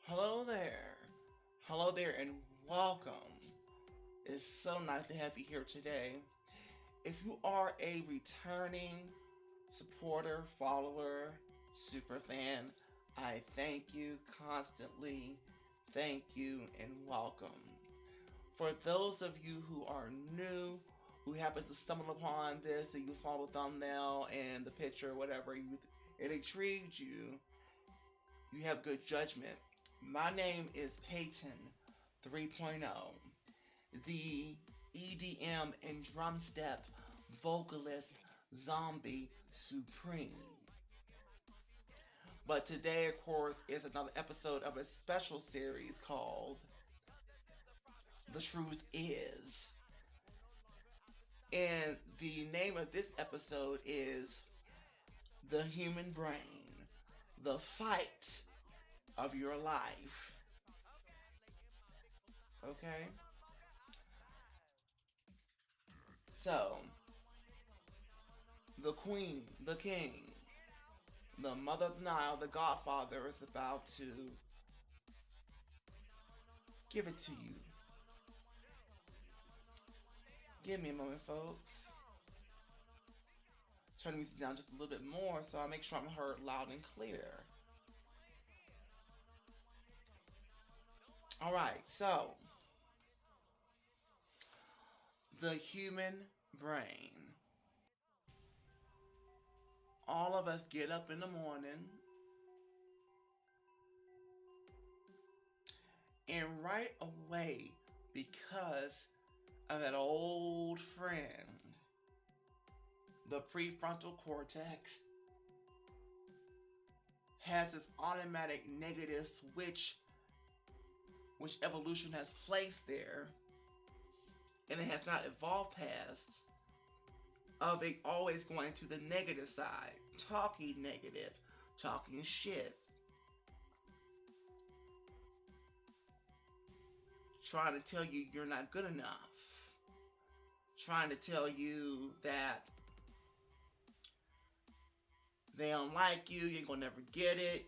Hello there. Hello there, and welcome. It's so nice to have you here today. If you are a returning supporter, follower, super fan, I thank you constantly. Thank you and welcome. For those of you who are new, who happen to stumble upon this and you saw the thumbnail and the picture, whatever, it intrigued you, you have good judgment. My name is Peyton 3.0, the EDM and drum step vocalist zombie supreme. But today, of course, is another episode of a special series called The Truth Is. And the name of this episode is The Human Brain, the fight of your life. Okay? So, the queen, the king, the mother of the Nile, the godfather is about to give it to you. Give me a moment, folks. Turn the music down just a little bit more so I make sure I'm heard loud and clear. Alright, so the human brain. All of us get up in the morning and right away, because of that old friend, the prefrontal cortex has this automatic negative switch which evolution has placed there, and it has not evolved past, of it always going to the negative side, talking negative, talking shit, trying to tell you you're not good enough, trying to tell you that they don't like you, you ain't gonna never get it,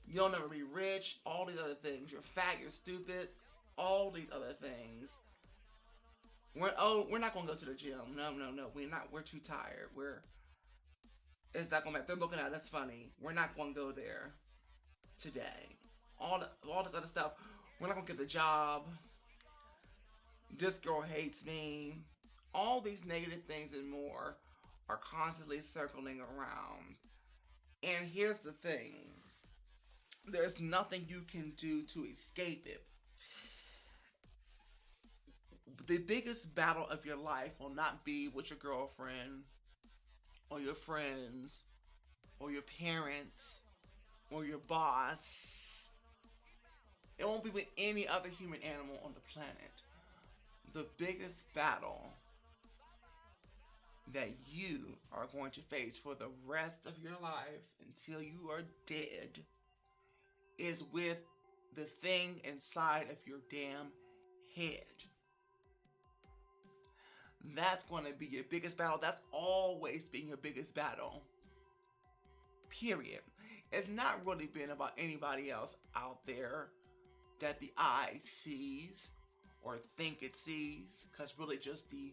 you'll never be rich, all these other things. You're fat, you're stupid, all these other things. We're not gonna go to the gym. No, we're not. We're too tired. It's not gonna matter. They're looking at us funny. We're not gonna go there today. All this other stuff. We're not gonna get the job. This girl hates me. All these negative things and more are constantly circling around. And here's the thing. There's nothing you can do to escape it. The biggest battle of your life will not be with your girlfriend, or your friends, or your parents, or your boss. It won't be with any other human animal on the planet. The biggest battle that you are going to face for the rest of your life until you are dead is with the thing inside of your damn head. That's going to be your biggest battle. That's always been your biggest battle. Period. It's not really been about anybody else out there that the eye sees or think it sees, because really just the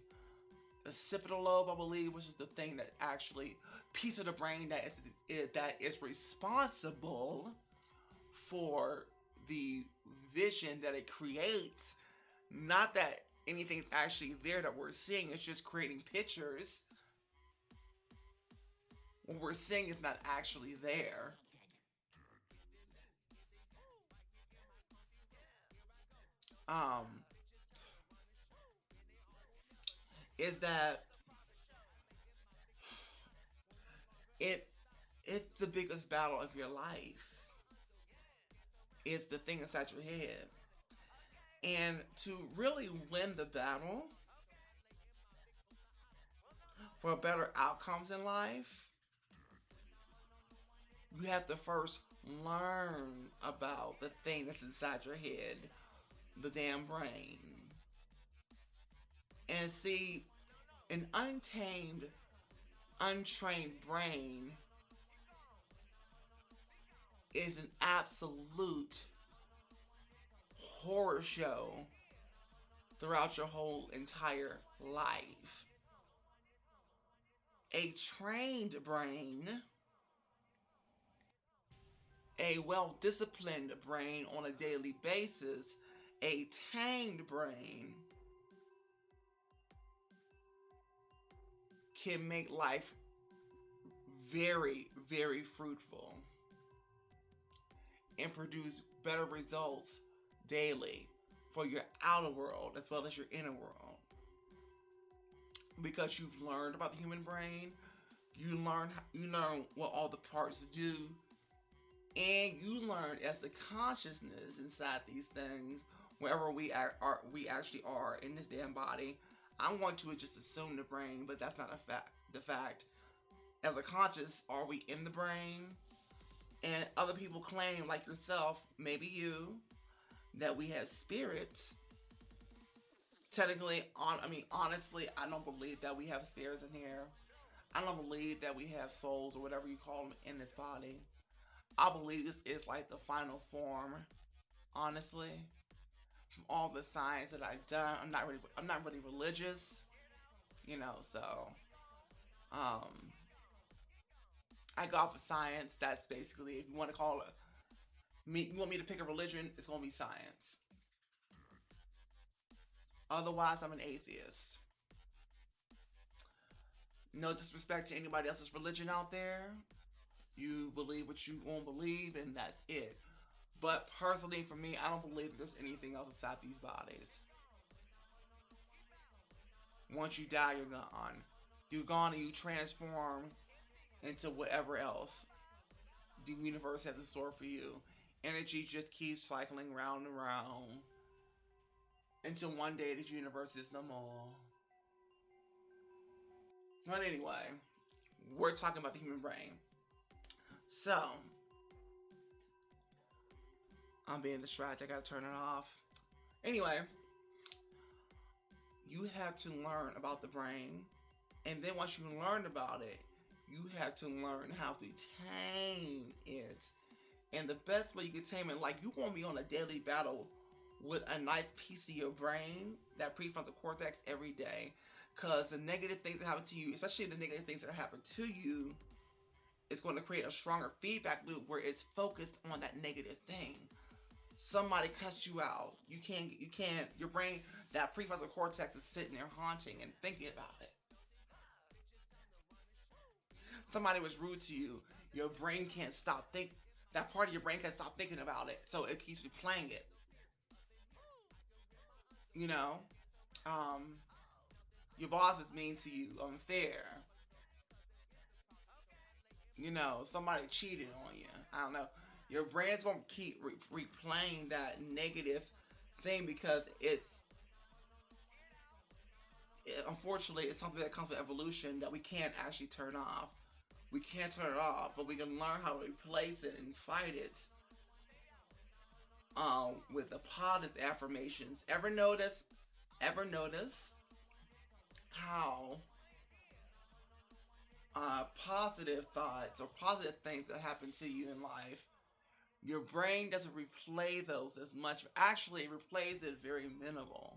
occipital lobe, I believe, which is the thing that actually, piece of the brain that is responsible for the vision that it creates. Not that anything's actually there that we're seeing, it's just creating pictures. What we're seeing is not actually there. Is that it's the biggest battle of your life. It's the thing inside your head. And to really win the battle for better outcomes in life, you have to first learn about the thing that's inside your head, the damn brain. And see, an untamed, untrained brain is an absolute horror show throughout your whole entire life. A trained brain, a well disciplined brain on a daily basis, a tamed brain can make life very, very fruitful and produce better results daily for your outer world as well as your inner world. Because you've learned about the human brain, you learn what all the parts do, and you learn as the consciousness inside these things, wherever we actually are in this damn body. I'm going to just assume the brain, but that's not a fact. The fact, as a conscious, are we in the brain? And other people claim, like yourself, maybe you, that we have spirits. Technically, honestly, I don't believe that we have spirits in here. I don't believe that we have souls or whatever you call them in this body. I believe this is like the final form. Honestly, from all the science that I've done, I'm not really religious, So, I go off of science. That's basically, if you want to call it me, you want me to pick a religion, it's gonna be science. Otherwise, I'm an atheist. No disrespect to anybody else's religion out there. You believe what you want to believe, and that's it. But personally, for me, I don't believe there's anything else inside these bodies. Once you die, you're gone. You're gone and you transform into whatever else the universe has in store for you. Energy just keeps cycling round and round until one day the universe is no more. But anyway, we're talking about the human brain. So, I'm being distracted. I gotta turn it off. Anyway, you have to learn about the brain. And then once you learn about it, you have to learn how to tame it. And the best way you can tame it, like you're going to be on a daily battle with a nice piece of your brain, that prefrontal cortex, every day. Because the negative things that happen to you, especially the negative things that happen to you, is going to create a stronger feedback loop where it's focused on that negative thing. Somebody cussed you out. You can't, your brain, that prefrontal cortex is sitting there haunting and thinking about it. Somebody was rude to you. Your brain can't stop think. That part of your brain can't stop thinking about it, so it keeps replaying it. You know, um, your boss is mean to you, unfair. Somebody cheated on you. I don't know. Your brain's gonna keep replaying that negative thing because unfortunately, it's something that comes with evolution that we can't actually turn off. We can't turn it off, but we can learn how to replace it and fight it with the positive affirmations. Ever notice how positive thoughts or positive things that happen to you in life, your brain doesn't replay those as much. Actually, it replays it very minimal.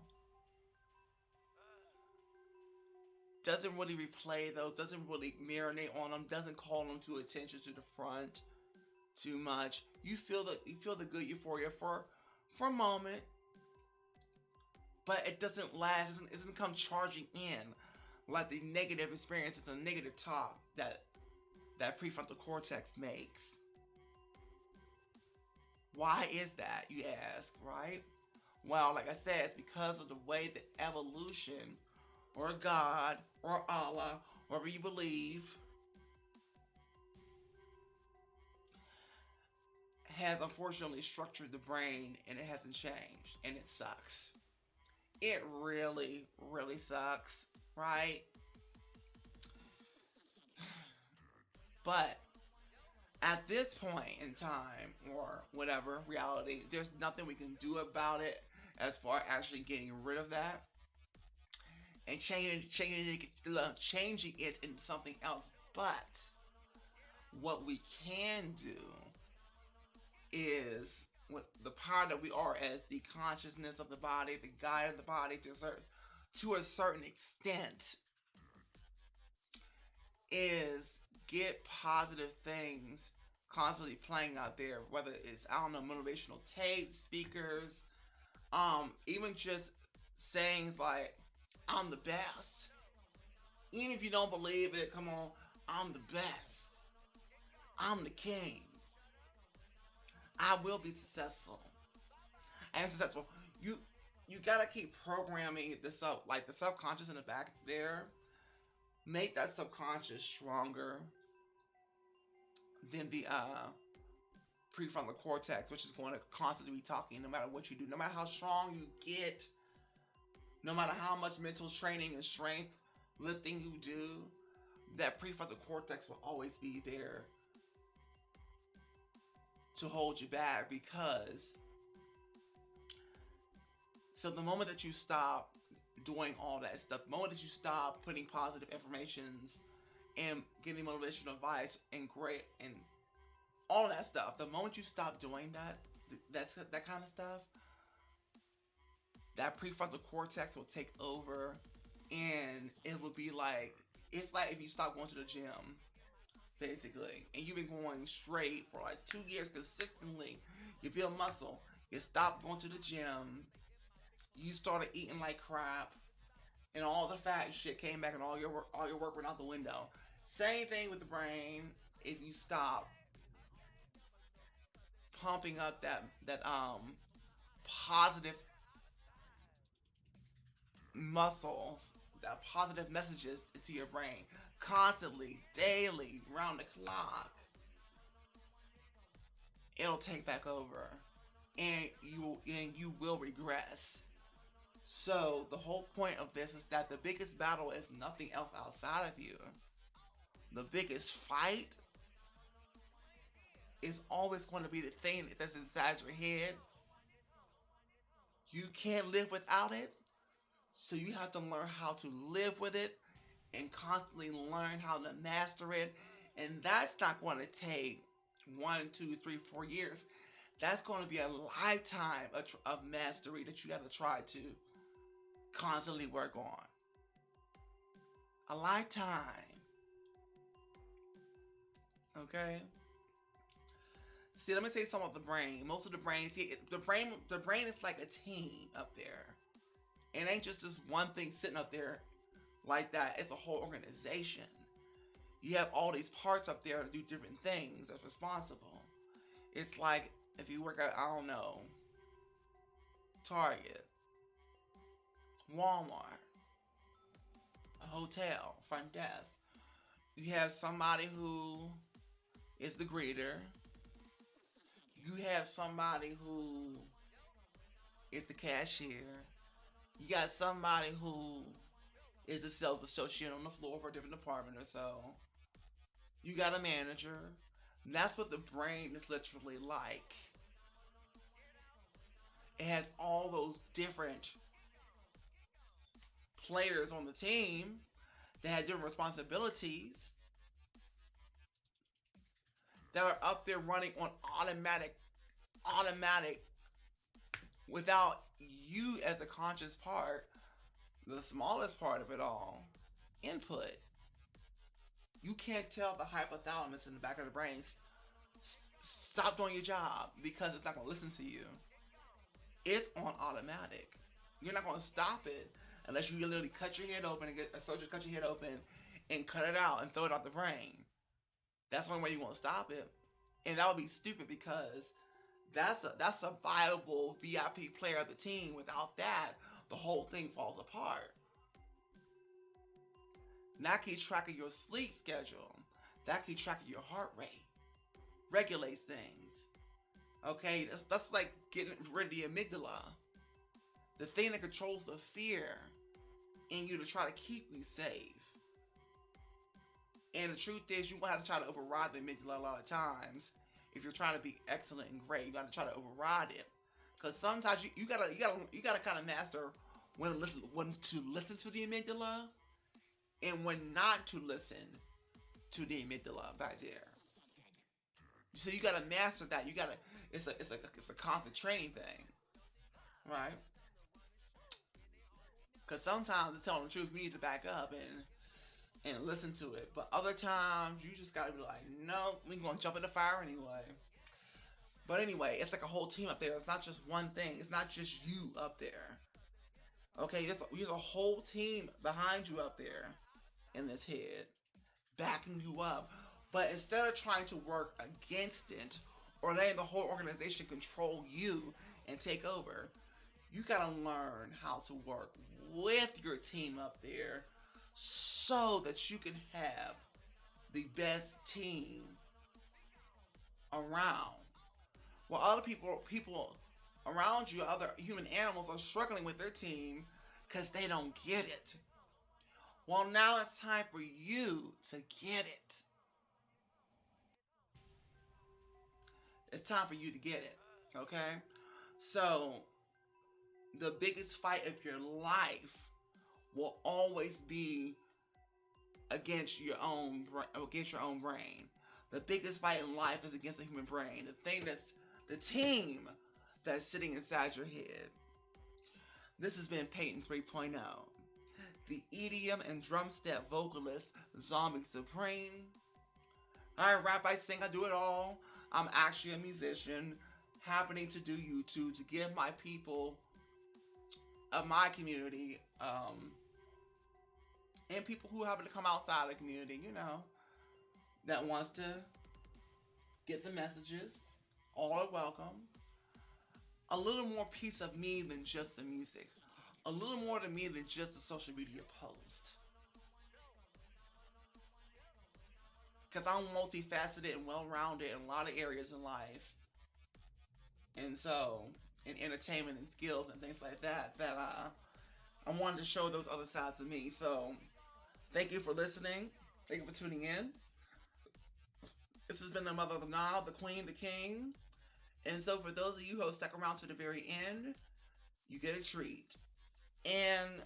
Doesn't really replay those, doesn't really marinate on them, doesn't call them to attention to the front too much. You feel the good euphoria for a moment, but it doesn't last. It doesn't come charging in like the negative experiences and negative talk that prefrontal cortex makes. Why is that, you ask, right? Well, like I said, it's because of the way that evolution, or God, or Allah, whatever you believe, has unfortunately structured the brain, and it hasn't changed, and it sucks. It really, really sucks, right? But at this point in time, or whatever reality, there's nothing we can do about it as far as actually getting rid of that and changing it into something else. But what we can do is with the power that we are as the consciousness of the body, the guide of the body to a certain extent, is get positive things constantly playing out there, whether it's, I don't know, motivational tapes, speakers, even just sayings like, I'm the best. Even if you don't believe it, come on, I'm the best. I'm the king. I will be successful. I am successful. You gotta keep programming this up, like the subconscious in the back there. Make that subconscious stronger than the prefrontal cortex, which is going to constantly be talking no matter what you do, no matter how strong you get, no matter how much mental training and strength lifting you do. That prefrontal cortex will always be there to hold you back, because so the moment that you stop doing all that stuff, the moment that you stop putting positive affirmations and getting motivational advice and great and all that stuff, the moment you stop doing that kind of stuff, that prefrontal cortex will take over, and it will be like, it's like if you stop going to the gym, basically, and you've been going straight for like 2 years consistently, you build muscle, you stop going to the gym, you started eating like crap, and all the fat shit came back, and all your work went out the window. Same thing with the brain. If you stop pumping up that positive muscles, that positive messages into your brain constantly, daily, round the clock, it'll take back over, and you will regress. So the whole point of this is that the biggest battle is nothing else outside of you. The biggest fight is always going to be the thing that's inside your head. You can't live without it, so you have to learn how to live with it and constantly learn how to master it. And that's not going to take 1, 2, 3, 4 years. That's going to be a lifetime of mastery that you have to try to constantly work on. A lifetime. Okay? See, let me tell you something about the brain. Most of the brain, the brain is like a team up there. It ain't just this one thing sitting up there like that. It's a whole organization. You have all these parts up there to do different things that's responsible. It's like if you work at, I don't know, Target, Walmart, a hotel, front desk. You have somebody who is the greeter. You have somebody who is the cashier. You got somebody who is a sales associate on the floor for a different department or so. You got a manager. And that's what the brain is literally like. It has all those different players on the team that have different responsibilities that are up there running on automatic without you as a conscious part, the smallest part of it all, input. You can't tell the hypothalamus in the back of the brain, stop doing your job, because it's not going to listen to you. It's on automatic. You're not going to stop it unless you literally cut your head open and get a surgeon cut your head open and cut it out and throw it out the brain. That's the only way you won't stop it. And that would be stupid, because that's a viable VIP player of the team. Without that, the whole thing falls apart. That keeps track of your sleep schedule. That keeps track of your heart rate. Regulates things. Okay, that's like getting rid of the amygdala. The thing that controls the fear in you to try to keep you safe. And the truth is, you have to try to override the amygdala a lot of times. If you're trying to be excellent and great, you got to try to override it. Because sometimes you gotta kind of master when to listen to the amygdala and when not to listen to the amygdala back there. So you gotta master that. it's a constant training thing, right? Because sometimes, to tell the truth, we need to back up and listen to it. But other times, you just gotta be like, no, we're gonna jump in the fire anyway. But anyway, it's like a whole team up there. It's not just one thing. It's not just you up there. Okay, there's a whole team behind you up there in this head, backing you up. But instead of trying to work against it or letting the whole organization control you and take over, you gotta learn how to work with your team up there so that you can have the best team around. While other people around you, other human animals, are struggling with their team because they don't get it. Well, now it's time for you to get it. It's time for you to get it. Okay? So, the biggest fight of your life will always be against your own brain. The biggest fight in life is against the human brain. The team that's sitting inside your head. This has been Peyton 3.0, the EDM and drum step vocalist, Zombie Supreme. I rap, I sing, I do it all. I'm actually a musician, happening to do YouTube to give my people of my community, and people who happen to come outside the community, that wants to get the messages, all are welcome. A little more piece of me than just the music. A little more to me than just a social media post. Because I'm multifaceted and well-rounded in a lot of areas in life. And so, in entertainment and skills and things like that, I wanted to show those other sides of me. So, thank you for listening. Thank you for tuning in. This has been the Mother of the Nile, the Queen, the King. And so for those of you who stuck around to the very end, you get a treat. And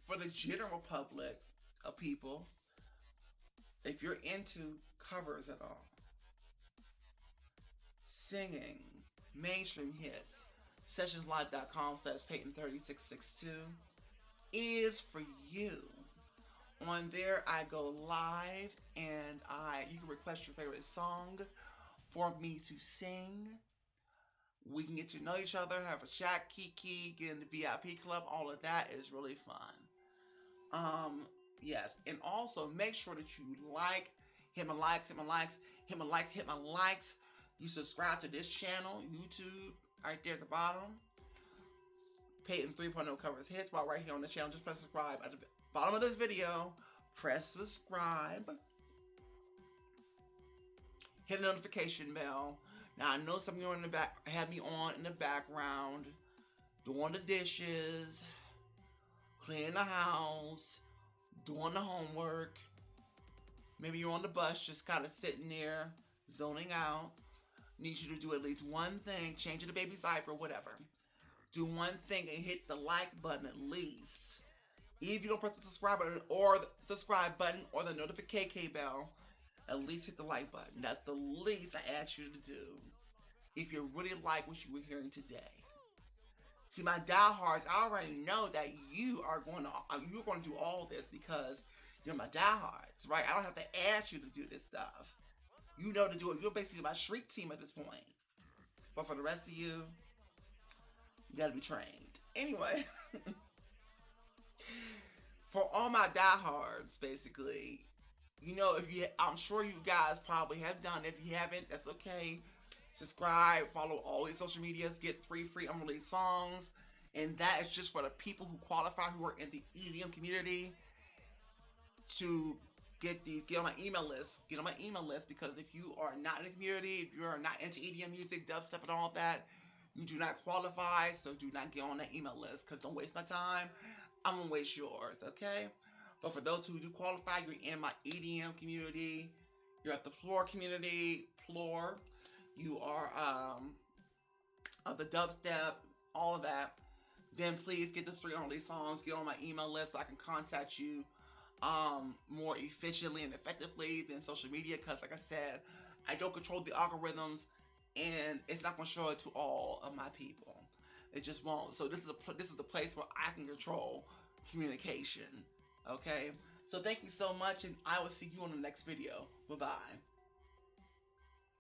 for the general public of people, if you're into covers at all, singing, mainstream hits, sessionslive.com/Peyton3662 is for you. On there, I go live and you can request your favorite song for me to sing. We can get to know each other, have a chat, kiki, get in the VIP club. All of that is really fun. Yes, and also make sure that you hit my likes. You subscribe to this channel, YouTube, right there at the bottom. Peyton 3.0 covers hits while right here on the channel. Just press subscribe at the bottom of this video. Press subscribe. Hit the notification bell. Now, I know some of you in the back have me on in the background, doing the dishes, cleaning the house, doing the homework. Maybe you're on the bus, just kind of sitting there, zoning out. Need you to do at least one thing, changing the baby's diaper, whatever. Do one thing and hit the like button at least. If you don't press the subscribe button or the notification bell, at least hit the like button. That's the least I ask you to do if you really like what you were hearing today. See, my diehards, I already know that you're going to do all this because you're my diehards, right? I don't have to ask you to do this stuff. You know to do it. You're basically my street team at this point. But for the rest of you, you gotta be trained. Anyway, for all my diehards, basically, I'm sure you guys probably have done it. If you haven't, that's okay. Subscribe, follow all these social medias, get free unreleased songs. And that is just for the people who qualify, who are in the EDM community, to get on my email list. Get on my email list, because if you are not in the community, if you are not into EDM music, dubstep and all that, you do not qualify, so do not get on that email list, because don't waste my time. I'm going to waste yours, okay? But for those who do qualify, you're in my EDM community, you're at the Floor community, Floor, you are the dubstep, all of that, then please get those 3 unreleased songs, get on my email list so I can contact you more efficiently and effectively than social media, because like I said, I don't control the algorithms and it's not going to show it to all of my people. It just won't. So this is the place where I can control communication. Okay. So thank you so much, and I will see you on the next video. Bye bye.